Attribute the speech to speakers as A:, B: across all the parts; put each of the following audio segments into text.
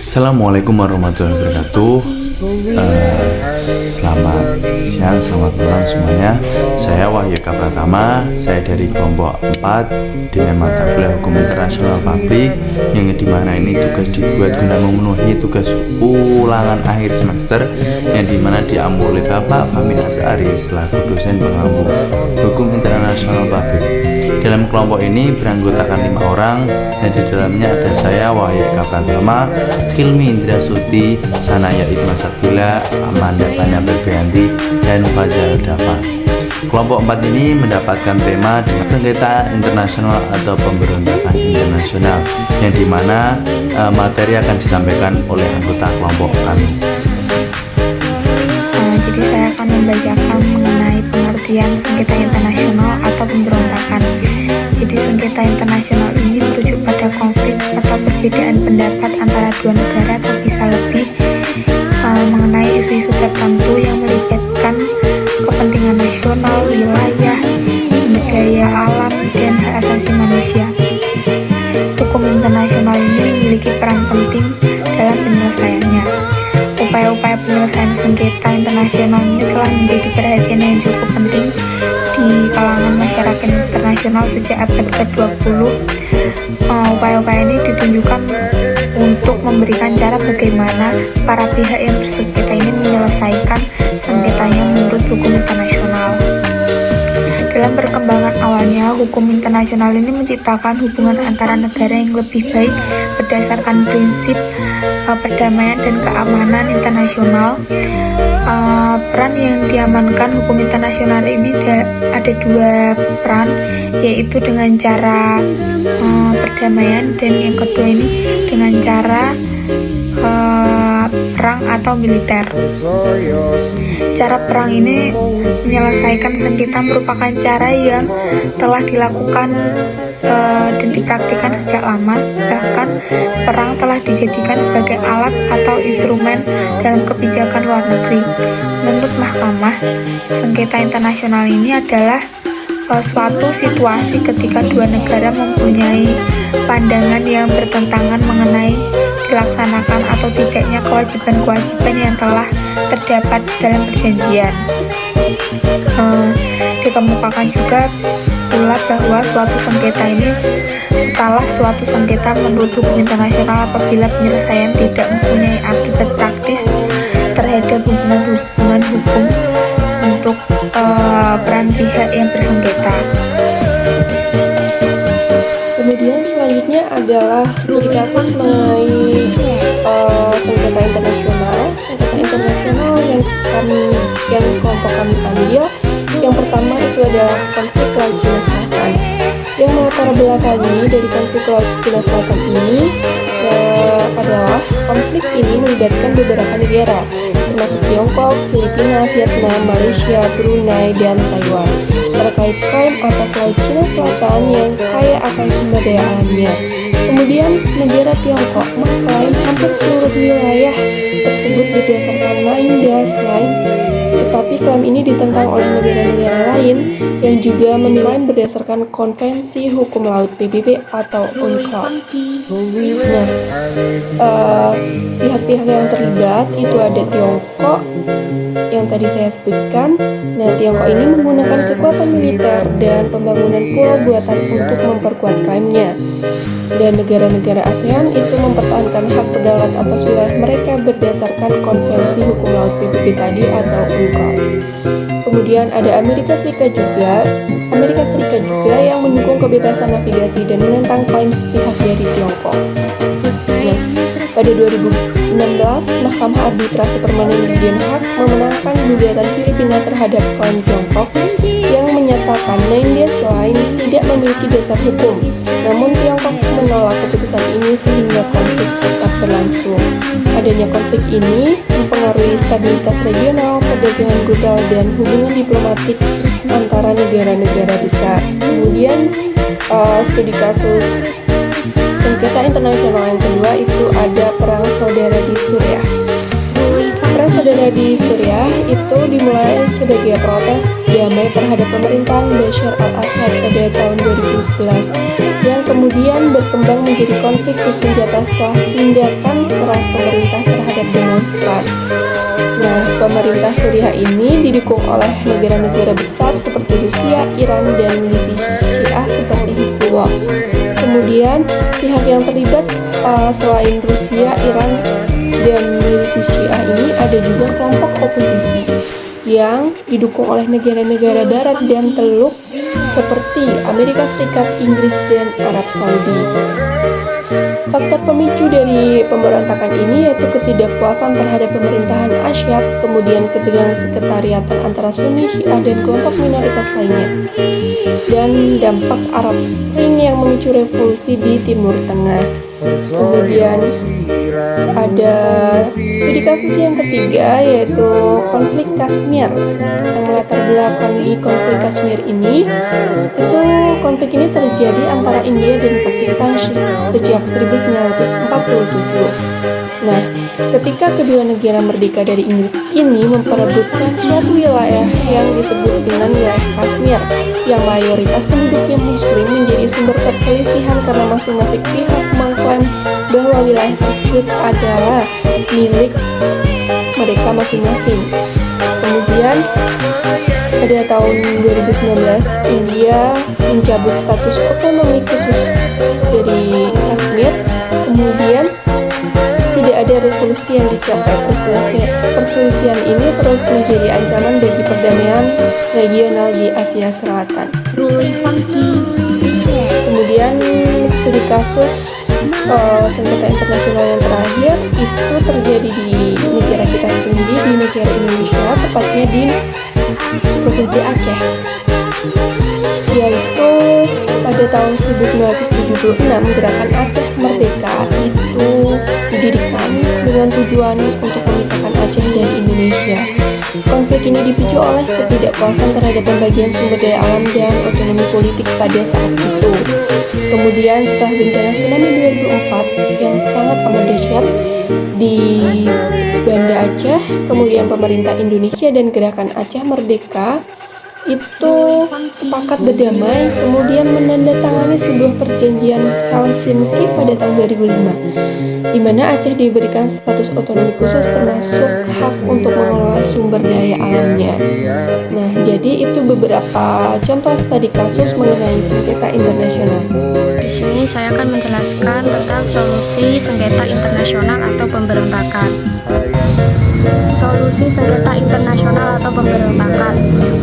A: Assalamualaikum warahmatullahi wabarakatuh. Selamat siang, selamat malam semuanya. Saya Wahyu Pratama. Saya dari kelompok 4 dengan mata kuliah Hukum Internasional Publik, yang dimana ini tugas dibuat guna memenuhi tugas ulangan akhir semester, yang dimana diampu oleh Bapak Fahmi Asari selaku dosen pengampu Hukum Internasional Publik. Dalam kelompok ini beranggotakan 5 orang, dan di dalamnya ada saya Wahyu Pratama, Hilmi Indra Suti, Sanaya Idma Sabila, Amanda Tanya Berbianti, dan Fazal Dafa. Kelompok 4 ini mendapatkan tema dengan sengketa internasional atau pemberontakan internasional, yang dimana materi akan disampaikan oleh anggota kelompok kami.
B: Jadi saya akan membacakan mengenai pengertian sengketa internasional atau pemberontakan. Jadi sengketa internasional ini merujuk pada konflik atau perbedaan pendapat antara dua negara atau bisa lebih mengenai isu-isu tertentu yang melibatkan kepentingan nasional, wilayah, daya alam, dan hak asasi manusia. Hukum internasional ini memiliki peran penting dalam penyelesaiannya. Upaya-upaya penyelesaian sengketa internasional ini telah menjadi perhatian yang cukup penting di kalangan masyarakat internasional sejak abad ke-20. Upaya-upaya ini ditunjukkan untuk memberikan cara bagaimana para pihak yang bersengketa ini menyelesaikan sengketanya menurut hukum internasional. Dalam perkembangan awalnya, hukum internasional ini menciptakan hubungan antara negara yang lebih baik berdasarkan prinsip perdamaian dan keamanan internasional. Peran yang diamankan hukum internasional ini ada dua peran, yaitu dengan cara perdamaian, dan yang kedua ini dengan cara perang atau militer. Cara perang ini menyelesaikan sengketa merupakan cara yang telah dilakukan dan dipraktikkan sejak lama. Bahkan perang telah dijadikan sebagai alat atau instrumen dalam kebijakan luar negeri. Menurut mahkamah, sengketa internasional ini adalah suatu situasi ketika dua negara mempunyai pandangan yang bertentangan mengenai dilaksanakan atau tidaknya kewajiban-kewajiban yang telah terdapat dalam perjanjian. Dikemukakan juga pula bahwa suatu sengketa ini adalah suatu sengketa menurut hukum internasional apabila penyelesaian tidak mempunyai akibat praktis terhadap hubungan hukum untuk peran pihak yang bersengketa.
C: Kemudian selanjutnya adalah studi kasus mengenai sengketa internasional. Sengketa internasional yang kelompok kami ambil, yang pertama itu adalah konflik Laut Cina Selatan. Yang melatar belakangi dari konflik Laut Cina Selatan ini adalah konflik ini melibatkan beberapa negara, termasuk Tiongkok, Filipina, Vietnam, Malaysia, Brunei, dan Taiwan, terkait klaim atas Laut Cina Selatan yang kaya akan sumber daya alamnya. Kemudian negara Tiongkok mengklaim hampir seluruh wilayah tersebut berdasarkan 9 dash line, tetapi klaim ini ditentang oleh negara-negara lain yang juga mengklaim berdasarkan Konvensi Hukum Laut PBB atau UNCLOS. Pihak-pihak yang terlibat itu ada Tiongkok yang tadi saya sebutkan. Nah, Tiongkok ini menggunakan kekuatan militer dan pembangunan pulau buatan untuk memperkuat klaimnya. Dan negara-negara ASEAN itu mempertahankan hak berdaulat atas wilayah mereka berdasarkan Konvensi Hukum Laut PBB tadi atau UNCLOS. Kemudian ada Amerika Serikat juga yang mendukung kebebasan navigasi dan menentang klaim sepihak dari Tiongkok. Nah, pada 2016, Mahkamah Arbitrase Permanen di Den Haag memenangkan gugatan Filipina terhadap klaim Tiongkok yang menyatakan 9 dash line tidak memiliki dasar hukum. Namun Tiongkok menolak keputusan ini sehingga konflik tetap berlangsung. Adanya konflik ini mempengaruhi stabilitas regional, perdagangan global, dan hubungan diplomatik antara negara-negara besar. Kemudian studi kasus sengketa internasional yang kedua itu ada perang saudara di Suriah. Perang saudara di Suriah itu dimulai sebagai protes damai terhadap pemerintahan Bashar al-Assad pada tahun 2011 yang kemudian berkembang menjadi konflik bersenjata setelah tindakan keras pemerintah terhadap demonstran. Nah, pemerintah Suriah ini didukung oleh negara-negara besar seperti Rusia, Iran, dan milisi Syiah seperti Hizbullah. Kemudian, pihak yang terlibat selain Rusia, Iran, dan milisi Syiah ini ada juga kelompok oposisi yang didukung oleh negara-negara barat dan teluk seperti Amerika Serikat, Inggris, dan Arab Saudi. Faktor pemicu dari pemberontakan ini yaitu ketidakpuasan terhadap pemerintahan Asyaf, kemudian ketegangan sekretariatan antara Sunni, Syiah, dan kelompok minoritas lainnya, dan dampak Arab Spring yang memicu revolusi di Timur Tengah. Kemudian ada studi kasus yang ketiga yaitu konflik Kashmir. Yang melatar belakangi konflik Kashmir ini, itu konflik ini terjadi antara India dan Pakistan sejak 1947. Nah, ketika kedua negara merdeka dari Inggris ini memperebutkan suatu wilayah yang disebut dengan wilayah Kashmir, yang mayoritas penduduknya muslim, menjadi sumber perselisihan karena masing-masing pihak mengklaim bahwa wilayah tersebut adalah milik mereka masing-masing. Kemudian pada tahun 2019, India mencabut status otonomi khusus dari Kashmir. Kemudian tidak ada resolusi yang dicapai. Perselisihan ini terus menjadi ancaman bagi perdamaian regional di Asia Selatan. Kemudian studi kasus sengketa internasional yang terakhir itu terjadi di negara kita sendiri, di negara Indonesia, tepatnya di Provinsi Aceh, yaitu pada tahun 1976 Gerakan Aceh Merdeka itu didirikan dengan tujuan untuk memisahkan Aceh dari Indonesia. Konflik ini dipicu oleh ketidakpuasan terhadap pembagian sumber daya alam dan otonomi politik pada saat itu. Kemudian setelah bencana tsunami 2004 yang sangat amat dahsyat di Banda Aceh, kemudian pemerintah Indonesia dan Gerakan Aceh Merdeka itu sepakat berdamai, kemudian menandatangani sebuah perjanjian Helsinki pada tahun 2005, di mana Aceh diberikan status otonomi khusus termasuk hak untuk mengelola sumber daya alamnya. Nah, jadi itu beberapa contoh studi kasus mengenai sengketa internasional.
D: Di sini saya akan menjelaskan tentang solusi sengketa internasional atau pemberontakan. Solusi sengketa internasional atau pemberontakan.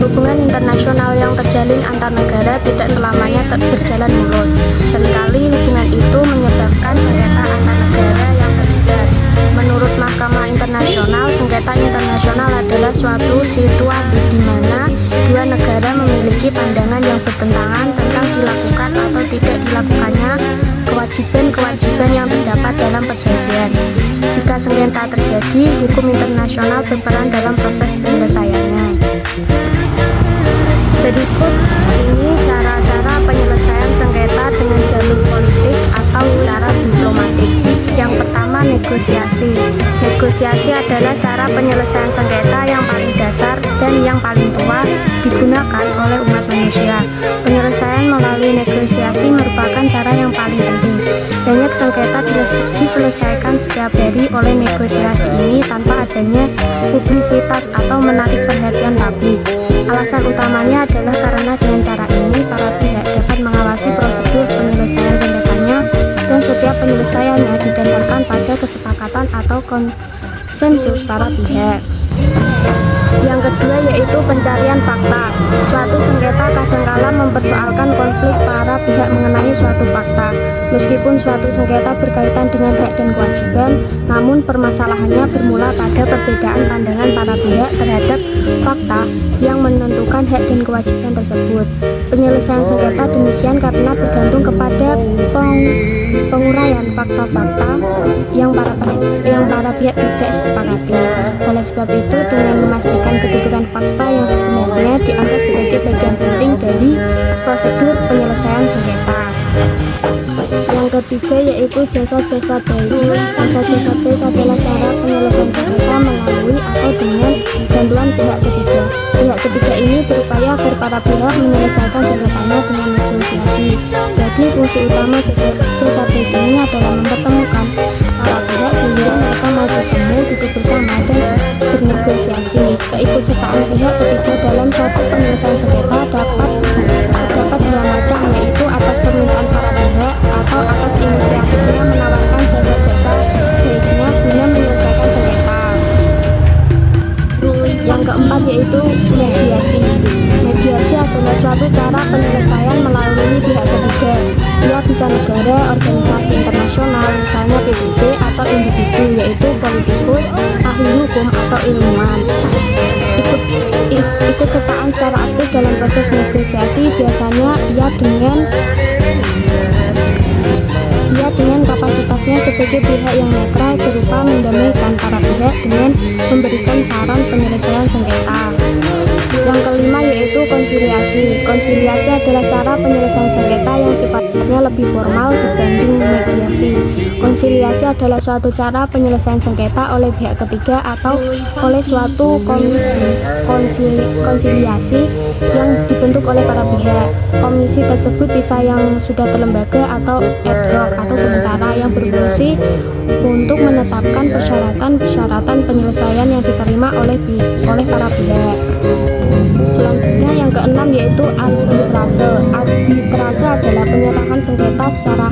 D: Hubungan internasional yang terjalin antar negara tidak selamanya berjalan mulus. Seringkali hubungan itu menyebabkan sengketa antar negara yang berbeda. Menurut Mahkamah Internasional, sengketa internasional adalah suatu situasi di mana dua negara memiliki pandangan yang bertentangan tentang dilakukan atau tidak dilakukannya kewajiban-kewajiban yang terdapat dalam perjanjian. Jika sengketa terjadi, hukum internasional berperan dalam proses penyelesaiannya. Berikut ini cara-cara penyelesaian sengketa dengan jalur politik atau secara diplomatik. Yang pertama, negosiasi. Negosiasi adalah cara penyelesaian sengketa yang paling dasar dan yang paling tua digunakan oleh umat manusia. Penyelesaian melalui negosiasi merupakan cara yang paling penting. Banyak sengketa diselesaikan setiap hari oleh negosiasi ini tanpa adanya publisitas atau menarik perhatian publik. Alasan utamanya adalah karena dengan cara ini para pihak dapat mengawasi prosedur penyelesaian sengketanya dan setiap penyelesaiannya didasarkan pada kesepakatan atau konsensus para pihak. Yang kedua yaitu pencarian fakta. Suatu sengketa kadangkala mempersoalkan konflik para pihak mengenai suatu fakta. Meskipun suatu sengketa berkaitan dengan hak dan kewajiban, namun permasalahannya bermula pada perbedaan pandangan para pihak terhadap fakta yang menentukan hak dan kewajiban tersebut. Penyelesaian sengketa demikian karena bergantung kepada penguraian fakta-fakta yang para pihak tidak sepakati. Oleh sebab itu, dengan memastikan kedudukan fakta yang sebenarnya dianggap sebagai bagian penting dari prosedur penyelesaian sengketa. Yang ketiga yaitu jasa-jasa baik. Jasa-jasa baik adalah cara penyelesaian sengketa melalui atau dengan bantuan pihak ketiga. Pihak ketiga ini berupaya agar para pihak menyelesaikan sengketanya dengan negosiasi. Jadi fungsi utama jasa baik ini adalah mempertemukan para pihak sehingga mereka mau bertemu, duduk bersama dan bernegosiasi. Keikutsertaan pihak ketiga dalam suatu penyelesaian sengketa dapat dua macam, yaitu atas permintaan para pihak atau atas inisiatifnya menawarkan jasa-jasa baiknya guna menyelesaikan sengketa. Yang keempat yaitu mediasi. Mediasi adalah suatu cara penyelesaian melalui pihak ketiga. Ia bisa negara, organisasi internasional, misalnya PBB, atau individu, yaitu politikus, ahli hukum, atau ilmuwan. Ikut sertaan secara aktif dalam proses negosiasi biasanya ia dengan kapasitasnya sebagai pihak yang netral berupa mendamaikan para pihak dengan memberikan saran penyelesaian sengketa. Yang kelima yaitu konsiliasi. Konsiliasi adalah cara penyelesaian sengketa yang sifatnya lebih formal dibanding mediasi. Konsiliasi adalah suatu cara penyelesaian sengketa oleh pihak ketiga atau oleh suatu komisi konsiliasi yang dibentuk oleh para pihak. Komisi tersebut bisa yang sudah terlembaga atau ad hoc atau sementara yang berfungsi untuk menetapkan persyaratan penyelesaian yang diterima oleh para pihak. Selanjutnya yang keenam yaitu arbitrase. Arbitrase adalah penyerahan sengketa secara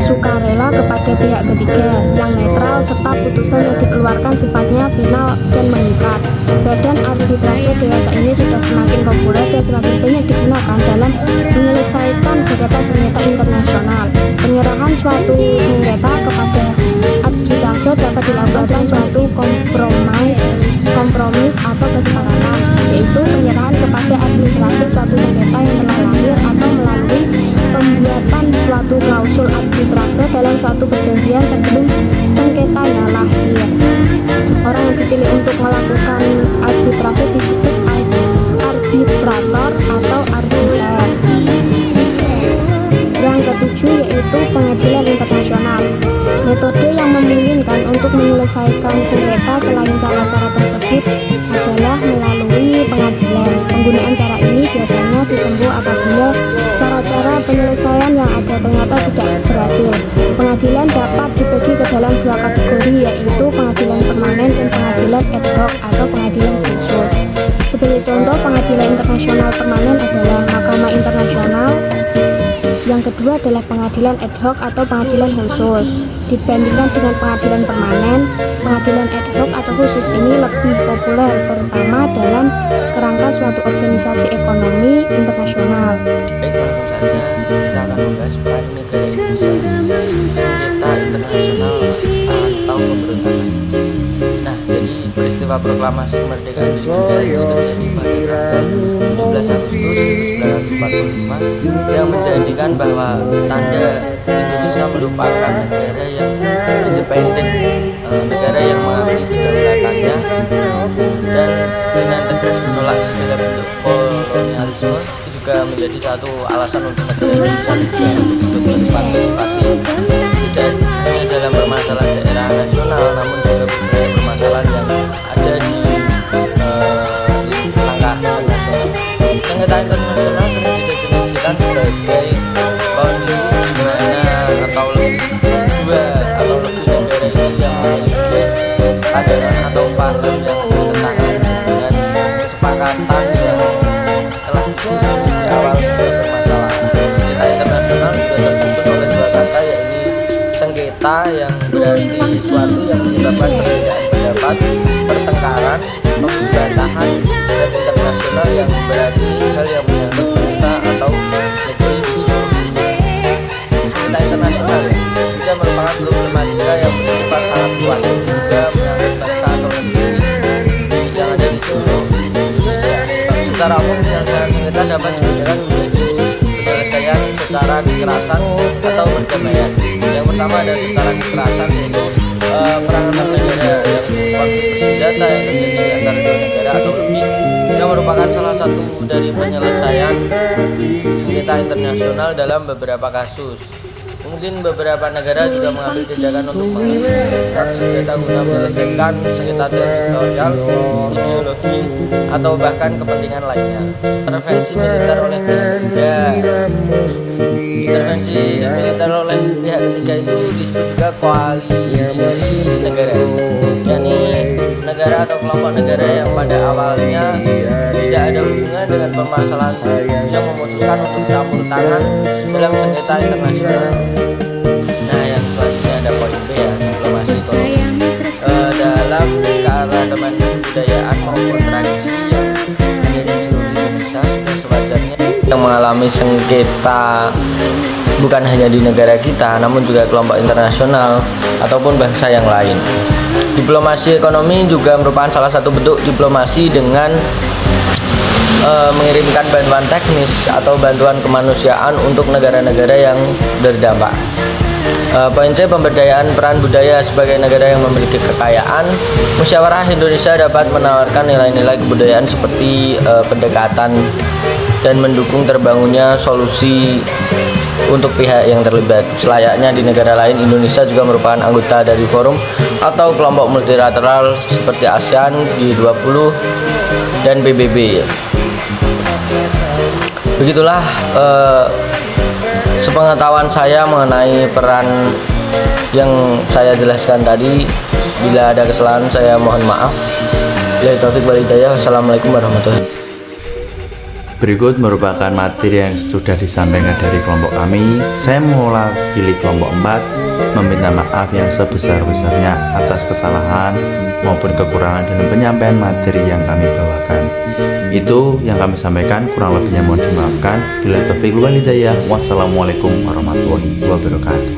D: sukarela kepada pihak ketiga yang netral serta putusan yang dikeluarkan sifatnya final dan mengikat. Badan arbitrase dewasa ini sudah semakin populer dan semakin banyak digunakan dalam menyelesaikan sengketa-sengketa internasional. Penyerahan suatu sengketa kepada arbitrase dapat dilakukan suatu kompromis atau kesepakatan, yaitu penyerahan kepada arbitrase suatu sengketa yang telah lahir atau melalui pembuatan suatu klausul arbitrase dalam suatu perjanjian sebelum sengketanya lahir. Orang yang dipilih untuk melakukan arbitrase disebut arbitrator atau arbiter. Yang ketujuh yaitu pengadilan internasional. Metode yang memungkinkan untuk menyelesaikan sengketa selain cara-cara tersebut adalah melalui pengadilan. Penggunaan cara ini biasanya ditempuh apabila cara-cara penyelesaian yang ada ternyata tidak berhasil. Pengadilan dapat dibagi ke dalam dua kategori, yaitu pengadilan permanen dan pengadilan ad hoc atau pengadilan khusus. Sebagai contoh, pengadilan internasional permanen adalah Mahkamah Internasional. Yang kedua adalah pengadilan ad hoc atau pengadilan khusus. Dibandingkan dengan pengadilan permanen, pengadilan ad hoc atau khusus ini lebih populer, terutama dalam kerangka suatu organisasi ekonomi internasional.
E: Baik, langsung saja kita akan membahas peran negara Indonesia sengketa internasional atau pemberontakan. Nah, jadi peristiwa proklamasi kemerdekaan Indonesia itu terjadi pada tanggal 17 Agustus 1945 yang menjadikan bahwa tanda Indonesia merupakan negara yang independen, negara yang mengakui kedaulatannya dan dengan tegas menolak segala bentuk kolonialisme. Itu juga menjadi satu alasan untuk negara Indonesia juga untuk berpartisipasi tidak hanya dalam permasalahan daerah nasional, namun juga beberapa permasalahan yang ada di langkah internasional. Sengketa internasional sering didefinisikan sebagai kondisi di mana atau lebih negara ini yang memiliki pandangan atau paham yang bertentangan dengan kesepakatan yang telah disepakati di awal sebuah permasalahan. Sengketa internasional juga tersusun oleh dua kata, yaitu sengketa yang berarti sesuatu yang menyebabkan perbedaan pendapat, pertengkaran, pemberantahan, dan internasional yang berarti hal yang menyangkut bangsa atau negeri di seluruh dunia. Sengketa internasional juga merupakan problematika yang bersifat sangat luas, juga menyangkut bangsa atau negeri yang ada di seluruh dunia. Secara umum, penyelesaian sengketa dapat dibedakan menjadi penyelesaian secara kekerasan atau perdamaian. Yang pertama ada secara kekerasan, yaitu perang antar negara yang konflik bersenjata yang terjadi antara dua negara atau lebih, yang merupakan salah satu dari penyelesaian sengketa internasional dalam beberapa kasus. Mungkin beberapa negara juga mengambil tindakan untuk menggunakan senjata guna menyelesaikan sengketa teritorial, ideologi, atau bahkan kepentingan lainnya. Intervensi militer oleh pihak ketiga. Intervensi militer oleh pihak ketiga itu disebut juga koalisi negara, yakni negara atau kelompok negara yang pada awalnya tidak ada hubungan dengan permasalahan yang memutuskan untuk campur tangan dalam sengketa internasional. Nah, yang selanjutnya ada poin B ya, diplomasi ekonomi dalam keanekaragaman kebudayaan maupun tradisi yang ada di seluruh Indonesia sudah sewajarnya yang mengalami sengketa bukan hanya di negara kita, namun juga kelompok internasional ataupun bangsa yang lain. Diplomasi ekonomi juga merupakan salah satu bentuk diplomasi dengan mengirimkan bantuan teknis atau bantuan kemanusiaan untuk negara-negara yang berdampak. Poin C, pemberdayaan peran budaya sebagai negara yang memiliki kekayaan. Musyawarah Indonesia dapat menawarkan nilai-nilai kebudayaan seperti pendekatan dan mendukung terbangunnya solusi untuk pihak yang terlibat. Selayaknya di negara lain, Indonesia juga merupakan anggota dari forum atau kelompok multilateral seperti ASEAN, G20, dan PBB. Begitulah sepengetahuan saya mengenai peran yang saya jelaskan tadi. Bila ada kesalahan saya mohon maaf. Billahi taufiq wal hidayah. Wassalamualaikum warahmatullahi wabarakatuh.
A: Berikut merupakan materi yang sudah disampaikan dari kelompok kami. Saya mewakili kelompok 4 meminta maaf yang sebesar-besarnya atas kesalahan maupun kekurangan dalam penyampaian materi yang kami bawakan. Itu yang kami sampaikan, kurang lebihnya mohon dimaafkan. Billahi taufiq wal hidayah. Wassalamualaikum warahmatullahi wabarakatuh.